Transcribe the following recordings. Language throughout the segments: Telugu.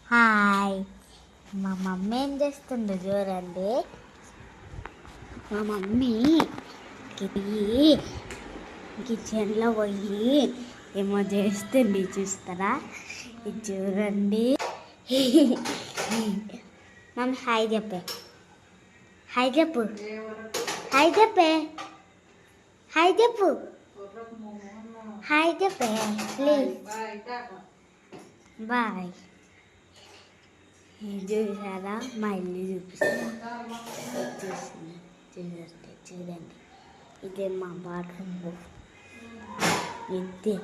హాయ్, మా మమ్మీ ఏం చేస్తుందో చూడండి. మా మమ్మీ కిచెన్లో పోయి ఏమో చేస్తుంది, చూస్తారా? ఇది చూడండి. మమ్మీ హాయ్ చెప్పే, హాయ్ చెప్పు, హాయ్ చెప్పే, హాయ్ చెప్పు, హాయ్ చెప్పే ప్లీజ్. బాయ్. చూసారా? మా ఇల్లు చూడండి. ఇదే మా బాత్రూమ్. ఇదే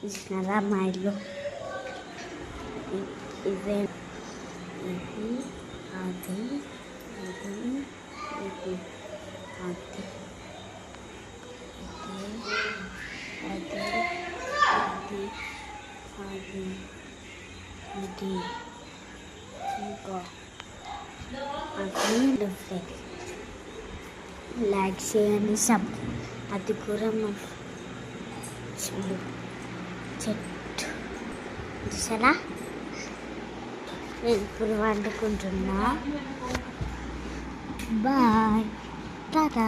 చూసారా మా ఇల్లు? ఇదే ఇది అది ఇది ఇది అది అది అది అది ఇది ఇంకా అది లైక్ చేయండి. సబ్ అది కూడా మా చెట్టు చూసారా? నేను ఇప్పుడు వండుకుంటున్నా. బాయ్, టాటా.